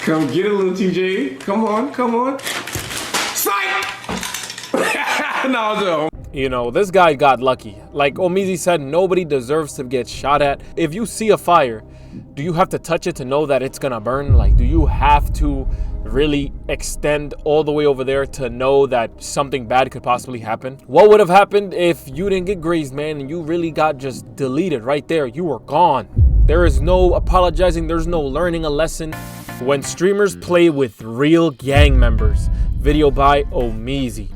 Come get it, little TJ. Come on, come on. Psych! No. You know, this guy got lucky. Like Omizi said, nobody deserves to get shot at. If you see a fire, do you have to touch it to know that it's gonna burn? Like, do you have to really extend all the way over there to know that something bad could possibly happen? What would have happened if you didn't get grazed, man, and you really got just deleted right there? You were gone. There is no apologizing. There's no learning a lesson. When streamers play with real gang members. Video by Omizi.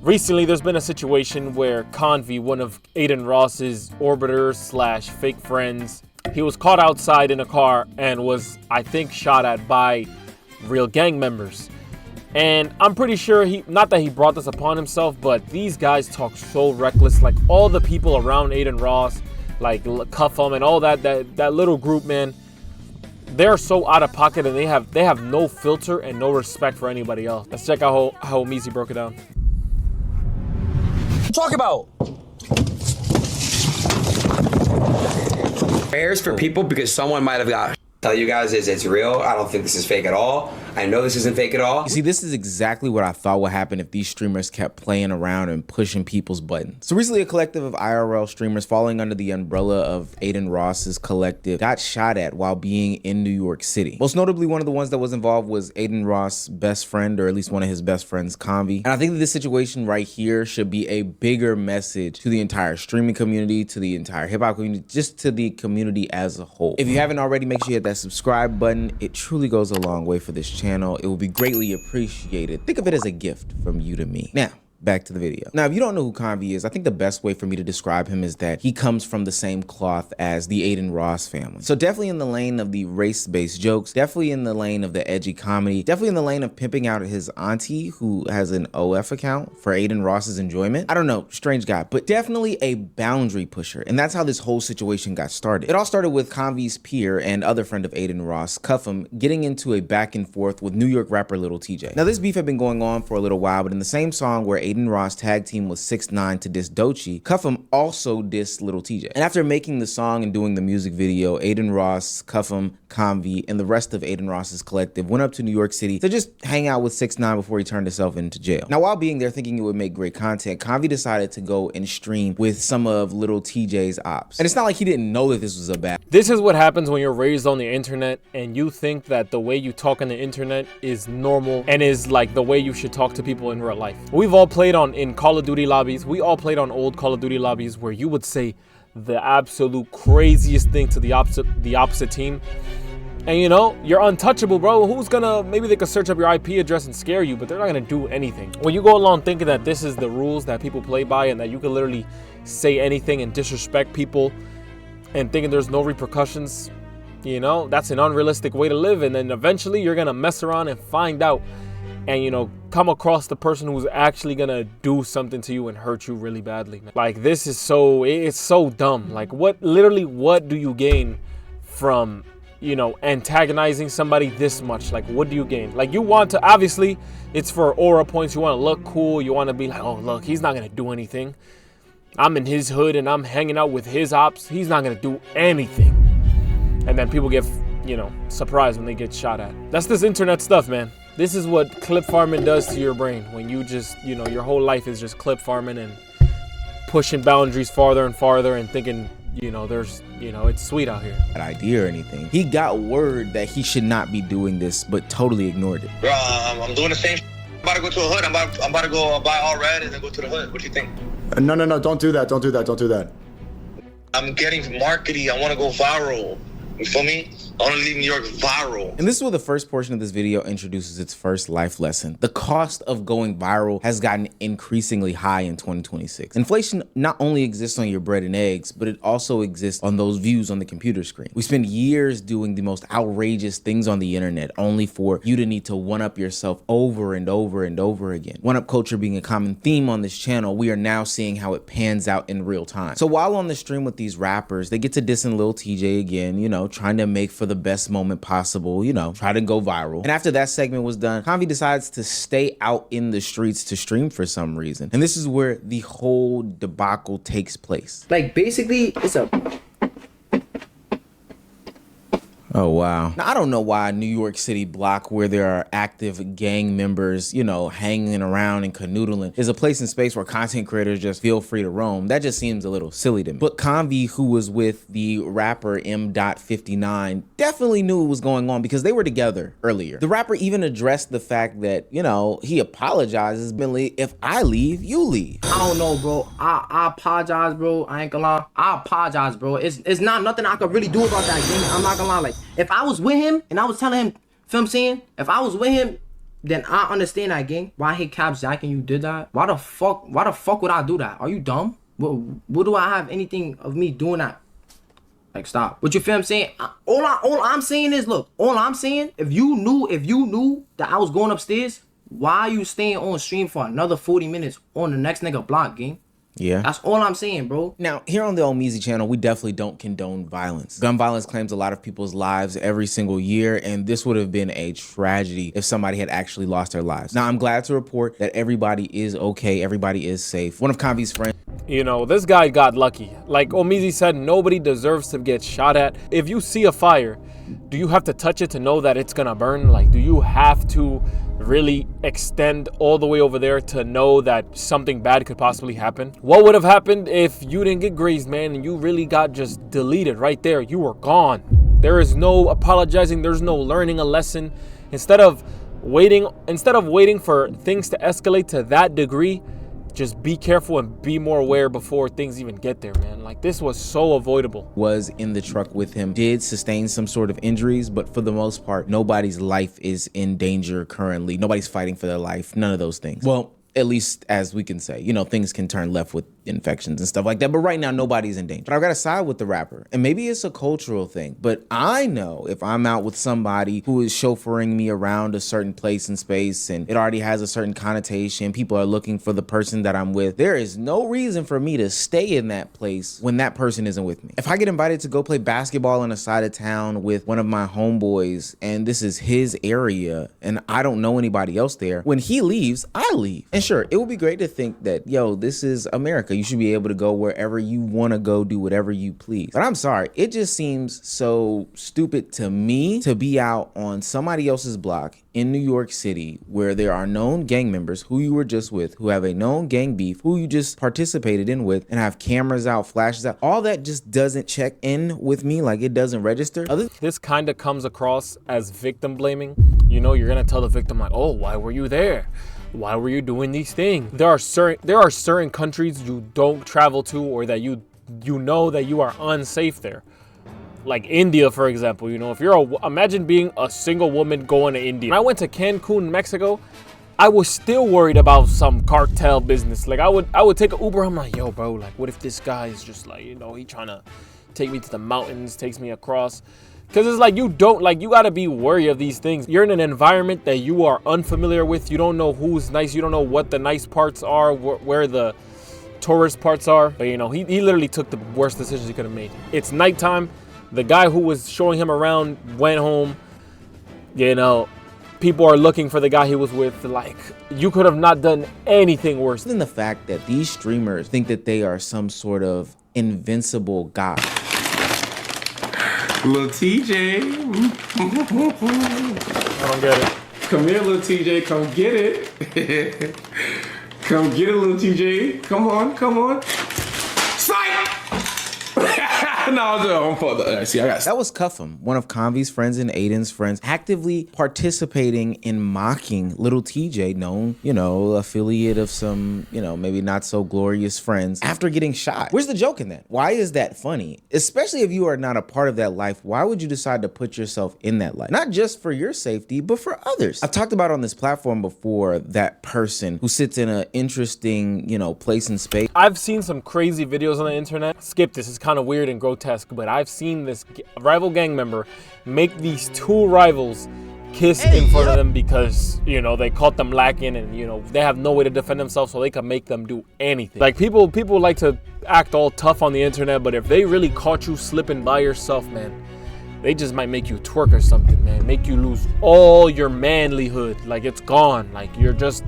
Recently, there's been a situation where Convy, one of Aiden Ross's orbiters slash fake friends, he was caught outside in a car and was, I think, shot at by real gang members. And I'm pretty sure not that he brought this upon himself, but these guys talk so reckless. Like all the people around Aiden Ross, like Cuff'em and all that little group, man, they're so out of pocket and they have no filter and no respect for anybody else. Let's check out how Omizi broke it down. Talk about prayers for people because someone might have got. Tell you guys is it's real. I don't think this is fake at all. I know this isn't fake at all. You see, this is exactly what I thought would happen if these streamers kept playing around and pushing people's buttons. So recently, a collective of IRL streamers falling under the umbrella of Aiden Ross's collective got shot at while being in New York City. Most notably, one of the ones that was involved was Aiden Ross' best friend, or at least one of his best friends, Convy. And I think that this situation right here should be a bigger message to the entire streaming community, to the entire hip-hop community, just to the community as a whole. If you haven't already, make sure you hit that subscribe button. It truly goes a long way for this channel. It will be greatly appreciated. Think of it as a gift from you to me. Now, back to the video. Now, if you don't know who Konvy is, I think the best way for me to describe him is that he comes from the same cloth as the Aiden Ross family. So definitely in the lane of the race-based jokes, definitely in the lane of the edgy comedy, definitely in the lane of pimping out his auntie who has an OF account for Aiden Ross's enjoyment. I don't know, strange guy, but definitely a boundary pusher. And that's how this whole situation got started. It all started with Konvy's peer and other friend of Aiden Ross, Cuff'em, getting into a back and forth with New York rapper Lil TJ. Now this beef had been going on for a little while, but in the same song where Aiden Ross tag team with 6ix9ine to diss Doechii, Cuff'em also dissed Lil TJ. And after making the song and doing the music video, Aiden Ross, Cuff'em, Konvy, and the rest of Aiden Ross's collective went up to New York City to just hang out with 6ix9ine before he turned himself into jail. Now while being there thinking it would make great content, Konvy decided to go and stream with some of Lil TJ's ops. And it's not like he didn't know that this was a bad. This is what happens when you're raised on the internet and you think that the way you talk on the internet is normal and is like the way you should talk to people in real life. We've all played in Call of Duty lobbies. We all played on old Call of Duty lobbies where you would say the absolute craziest thing to the opposite team. And you know, you're untouchable, bro. Who's gonna, maybe they could search up your IP address and scare you, but they're not gonna do anything. When you go along thinking that this is the rules that people play by and that you can literally say anything and disrespect people and thinking there's no repercussions, you know, that's an unrealistic way to live. And then eventually you're gonna mess around and find out and, you know, come across the person who's actually gonna do something to you and hurt you really badly. Like, this is it's so dumb. Like, what do you gain from, you know, antagonizing somebody this much? Like, what do you gain? Like, you want to, obviously it's for aura points. You want to look cool. You want to be like, oh, look, he's not gonna do anything. I'm in his hood and I'm hanging out with his ops. He's not gonna do anything. And then people get, you know, surprised when they get shot at. That's this internet stuff, man. This is what clip farming does to your brain when you just, you know, your whole life is just clip farming and pushing boundaries farther and farther and thinking, you know, it's sweet out here. An idea or anything. He got word that he should not be doing this, but totally ignored it. Bro, I'm doing the same. I'm about to go to a hood. I'm about to go buy all red and then go to the hood. What do you think? No, don't do that. Don't do that. I'm getting marketing. I want to go viral. You feel me? I want to leave New York viral. And this is where the first portion of this video introduces its first life lesson. The cost of going viral has gotten increasingly high in 2026. Inflation not only exists on your bread and eggs, but it also exists on those views on the computer screen. We spend years doing the most outrageous things on the internet only for you to need to one-up yourself over and over and over again. One-up culture being a common theme on this channel, we are now seeing how it pans out in real time. So while on the stream with these rappers, they get to dissing Lil TJ again, you know, trying to make for the best moment possible, you know, try to go viral. And after that segment was done, Konvy decides to stay out in the streets to stream for some reason. And this is where the whole debacle takes place. Like, basically, it's a... Oh, wow. Now, I don't know why New York City block where there are active gang members, you know, hanging around and canoodling is a place and space where content creators just feel free to roam. That just seems a little silly to me. But Convy, who was with the rapper M.59, definitely knew what was going on because they were together earlier. The rapper even addressed the fact that, you know, he apologizes, Billy, if I leave, you leave. I don't know, bro. I apologize, bro. I ain't gonna lie. I apologize, bro. It's not nothing I could really do about that, gang. I'm not gonna lie. Like, if I was with him and I was telling him, feel what I'm saying? If I was with him, then I understand that, gang. Why he capped Zach and you did that? Why the fuck would I do that? Are you dumb? What do I have anything of me doing that? Like, stop. What you feel what I'm saying? All I'm saying is, look, all I'm saying, if you knew that I was going upstairs, why are you staying on stream for another 40 minutes on the next nigga block, gang? Yeah. That's all I'm saying, bro. Now, here on the Omeezy channel, we definitely don't condone violence. Gun violence claims a lot of people's lives every single year, and this would have been a tragedy if somebody had actually lost their lives. Now, I'm glad to report that everybody is okay, everybody is safe. One of Convy's friends, You know, this guy got lucky. Like Omeezy said, nobody deserves to get shot at. If you see a fire, do you have to touch it to know that it's gonna burn? Like, do you have to really extend all the way over there to know that something bad could possibly happen? What would have happened if you didn't get grazed, man, and you really got just deleted right there? You were gone. There is no apologizing. There's no learning a lesson. Instead of waiting for things to escalate to that degree, just be careful and be more aware before things even get there, man. Like, this was so avoidable. was in the truck with him, did sustain some sort of injuries, but for the most part, nobody's life is in danger currently. Nobody's fighting for their life, none of those things. Well, at least as we can say, you know, things can turn left with infections and stuff like that, but right now nobody's in danger. But I've got to side with the rapper, and maybe it's a cultural thing, but I know if I'm out with somebody who is chauffeuring me around a certain place and space and it already has a certain connotation, people are looking for the person that I'm with, there is no reason for me to stay in that place when that person isn't with me. If I get invited to go play basketball on the side of town with one of my homeboys and this is his area and I don't know anybody else there, when he leaves, I leave. And sure, it would be great to think that, yo, this is America. You should be able to go wherever you want to go, do whatever you please. But I'm sorry, it just seems so stupid to me to be out on somebody else's block in New York City where there are known gang members who you were just with, who have a known gang beef, who you just participated in with, and have cameras out, flashes out. All that just doesn't check in with me, like it doesn't register. This kind of comes across as victim blaming. You know, you're gonna tell the victim like, oh, why were you there? Why were you doing these things? There are certain countries you don't travel to, or that you know that you are unsafe there. Like India, for example. You know, if imagine being a single woman going to India. When I went to Cancun, Mexico, I was still worried about some cartel business. Like I would take an Uber. I'm like, yo, bro, like what if this guy is just like, you know, he trying to take me to the mountains, takes me across. Because it's like you got to be wary of these things. You're in an environment that you are unfamiliar with. You don't know who's nice. You don't know what the nice parts are, where the tourist parts are. But, you know, he literally took the worst decisions he could have made. It's nighttime. The guy who was showing him around went home. You know, people are looking for the guy he was with. Like, you could have not done anything worse. Than the fact that these streamers think that they are some sort of invincible god. Little TJ. I don't get it. Come here, little TJ. Come get it. Come get it, little TJ. Come on. Psych! No, see, I got. That was Cuffham, one of Convy's friends and Aiden's friends, actively participating in mocking little TJ, known, you know, affiliate of some, you know, maybe not so glorious friends, after getting shot. Where's the joke in that? Why is that funny? Especially if you are not a part of that life, why would you decide to put yourself in that life? Not just for your safety, but for others. I've talked about on this platform before that person who sits in an interesting, you know, place and space. I've seen some crazy videos on the internet. Skip this, it's kind of weird and grotesque, but I've seen this rival gang member make these two rivals kiss in front of them because, you know, they caught them lacking and, you know, they have no way to defend themselves, so they can make them do anything. Like, people like to act all tough on the internet, but if they really caught you slipping by yourself, man, they just might make you twerk or something, man. Make you lose all your manlyhood. Like, it's gone. Like, you're just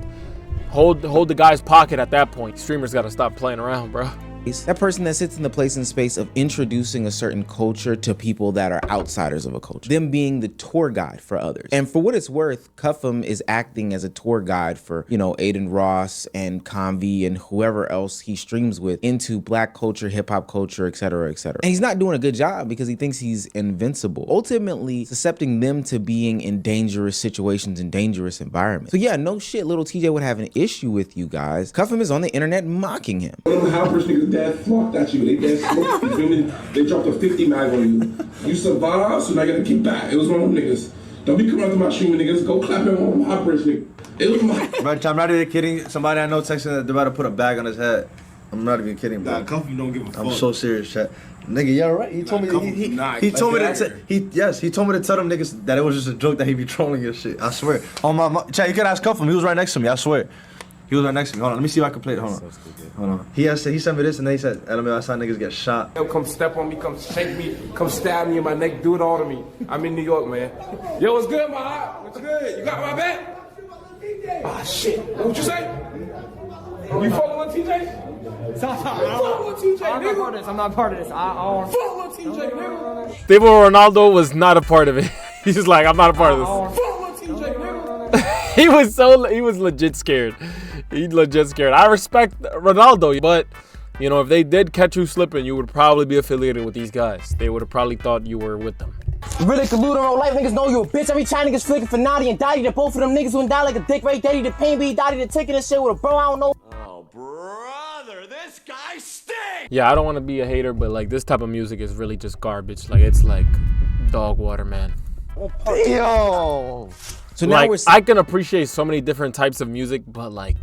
hold the guy's pocket at that point. Streamers gotta stop playing around, bro. that person that sits in the place and space of introducing a certain culture to people that are outsiders of a culture, them being the tour guide for others. And for what it's worth, Cuffham is acting as a tour guide for, you know, Aiden Ross and Convi and whoever else he streams with into black culture, hip hop culture, etc., etc. And he's not doing a good job because he thinks he's invincible, ultimately suscepting them to being in dangerous situations and dangerous environments. So yeah, no shit, little TJ would have an issue with you guys. Cuffham is on the internet mocking him. How rich niggas dad flocked at you. They dad smoked, you feel me? They dropped a 50 mag on you. You survived, so now you gotta keep back. It was one of them niggas. Don't be coming out to my stream, niggas. Go clap at one of my rich niggas. It was my... Bro, I'm not even kidding. Somebody I know texting that they're about to put a bag on his head. I'm not even kidding, bro. Nah, Konvy don't give a fuck. I'm so serious, chat. Nigga, yeah, right. He told me. He told me to. He told me to tell them niggas that it was just a joke that he be trolling your shit. I swear. On my chat, you can ask Cuff him. He was right next to me. I swear. He was right next to me. Hold on, let me see if I can play it. Hold on. Hold on. He sent me this and then he said, "LML, I saw niggas get shot." Yo, come step on me, come shake me, come stab me in my neck, do it all to me. I'm in New York, man. Yo, what's good, my heart? What's good? You got my back? Ah, shit. What you say? You following TJ? Stop. I'm not part of this. I don't follow TJ, nigga. Stable Ronaldo was not a part of it. He's just like, I'm not a part of this. Follow TJ, nigga. He was legit scared. He's legit scared. I respect Ronaldo, but you know, if they did catch you slipping, you would probably be affiliated with these guys. They would have probably thought you were with them. Really collude on life, niggas know you a bitch. Every time niggas flicking for Naughty and Dottie, that both of them niggas wouldn't die like a dick right daddy. The pain be Dottie, the ticket and shit with a bro, I don't know. Oh, brother, this guy stinks! Yeah, I don't want to be a hater, but like this type of music is really just garbage. Like it's like dog water, man. Yo! So now like I can appreciate so many different types of music, but like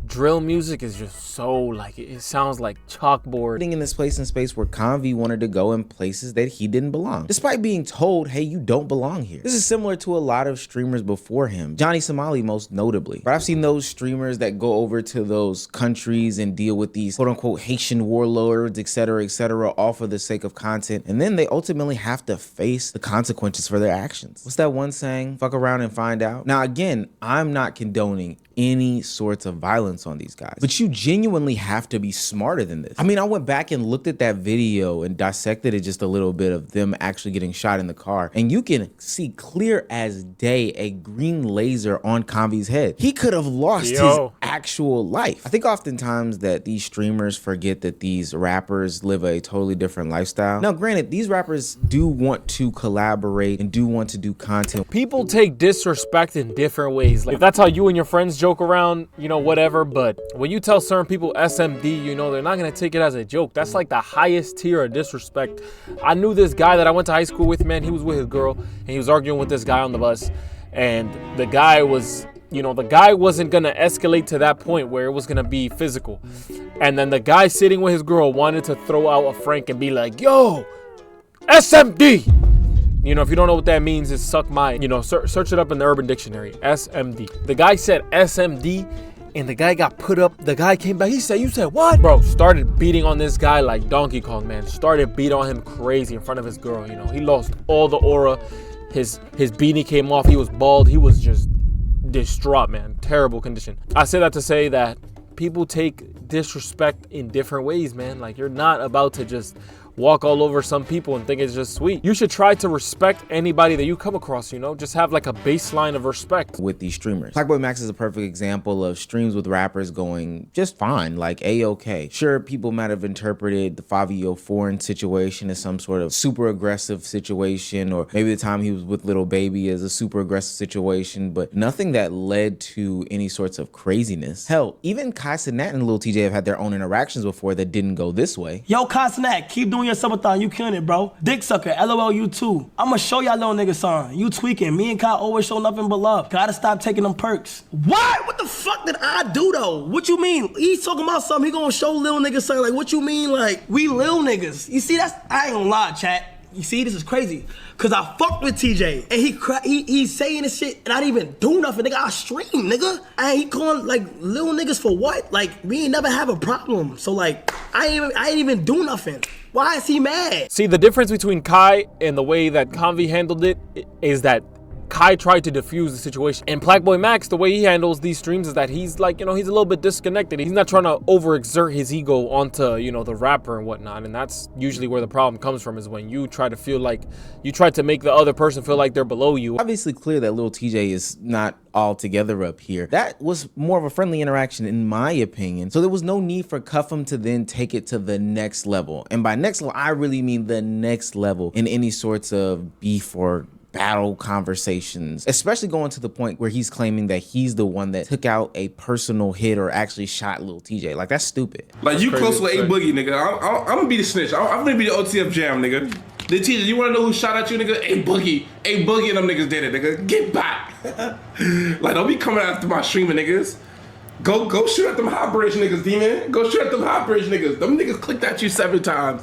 drill music is just so like it sounds like chalkboard. In this place and space where Convi wanted to go in places that he didn't belong, despite being told, hey, you don't belong here. This is similar to a lot of streamers before him, Johnny Somali most notably. But I've seen those streamers that go over to those countries and deal with these quote unquote Haitian warlords, etc., all for the sake of content, and then they ultimately have to face the consequences for their actions. What's that one saying? Fuck around and find out. Now again, I'm not condoning any sorts of violence on these guys, but you genuinely have to be smarter than this. I mean, I went back and looked at that video and dissected it just a little bit of them actually getting shot in the car, and you can see clear as day a green laser on Convi's head. He could have lost his actual life. I think oftentimes that these streamers forget that these rappers live a totally different lifestyle. Now granted, these rappers do want to collaborate and do want to do content. People take disrespect in different ways. Like if that's how you and your friends joke around, you know, whatever, but when you tell certain people SMD, you know, they're not gonna take it as a joke. That's like the highest tier of disrespect. I knew this guy that I went to high school with, man. He was with his girl and he was arguing with this guy on the bus, and the guy was, you know, the guy wasn't gonna escalate to that point where it was gonna be physical, and then the guy sitting with his girl wanted to throw out a Frank and be like, yo, SMD. You know, if you don't know what that means, it's suck my, you know, search it up in the Urban Dictionary, SMD. The guy said SMD, and the guy got put up. The guy came back. He said, you said what? Bro, started beating on this guy like Donkey Kong, man. Started beating on him crazy in front of his girl, you know. He lost all the aura. His beanie came off. He was bald. He was just distraught, man. Terrible condition. I say that to say that people take disrespect in different ways, man. Like, you're not about to just walk all over some people and think it's just sweet. You should try to respect anybody that you come across, you know? Just have like a baseline of respect. With these streamers, Blackboy Max is a perfect example of streams with rappers going just fine, like A-okay. Sure, people might have interpreted the Fabio Foreign situation as some sort of super aggressive situation, or maybe the time he was with Lil Baby as a super aggressive situation, but nothing that led to any sorts of craziness. Hell, even Kai Cenat and Lil TJ have had their own interactions before that didn't go this way. Yo, Kai Cenat, keep doing your subathon, you killing it, bro. Dick sucker, LOL, you too. I'ma show y'all little niggas something. You tweaking. Me and Kai always show nothing but love. Gotta stop taking them perks. What? What the fuck did I do though? What you mean? He's talking about something. He gonna show little niggas something. Like, what you mean? Like, we little niggas. You see, I ain't gonna lie, chat. You see, this is crazy. Cause I fucked with TJ and he's saying this shit and I didn't even do nothing, nigga. I stream, nigga. And he calling like little niggas for what? Like, we ain't never have a problem. So like, I ain't even do nothing. Why is he mad? See, the difference between Kai and the way that Convi handled it is that Kai tried to defuse the situation. And Blackboy Max, the way he handles these streams is that he's like, you know, he's a little bit disconnected. He's not trying to overexert his ego onto, you know, the rapper and whatnot. And that's usually where the problem comes from, is when you try to feel like, you try to make the other person feel like they're below you. Obviously clear that Lil TJ is not all together up here. That was more of a friendly interaction in my opinion. So there was no need for Cuffham to then take it to the next level. And by next level, I really mean the next level in any sorts of beef or battle conversations, especially going to the point where he's claiming that he's the one that took out a personal hit or actually shot Lil TJ. Like, that's stupid. Like, you close with A Boogie, nigga. I'm gonna be the snitch. I'm gonna be the OTF jam, nigga. The teacher, you wanna know who shot at you, nigga? A Boogie. A Boogie and them niggas did it, nigga. Get back. Like, don't be coming after my streaming niggas. Go shoot at them high bridge niggas, D-man. Go shoot at them high bridge niggas. Them niggas clicked at you 7 times.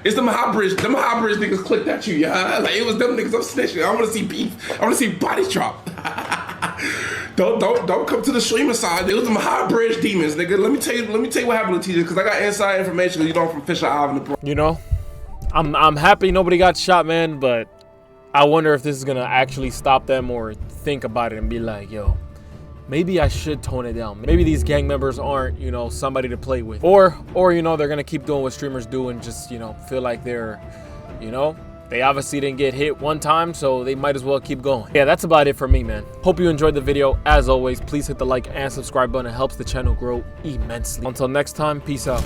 It's them high bridge niggas clicked at you, yeah. Like, it was them niggas. I'm snitching. I wanna see beef. I wanna see bodies drop. Don't come to the streamer side. It was them high bridge demons, nigga. Let me tell you what happened to TJ, because I got inside information, you know, from Fisher Island. You know, I'm happy nobody got shot, man, but I wonder if this is gonna actually stop them or think about it and be like, yo, maybe I should tone it down. Maybe these gang members aren't, you know, somebody to play with. Or you know, they're gonna keep doing what streamers do and just, you know, feel like they're, you know, they obviously didn't get hit one time, so they might as well keep going. Yeah, that's about it for me, man. Hope you enjoyed the video. As always, please hit the like and subscribe button. It helps the channel grow immensely. Until next time, peace out.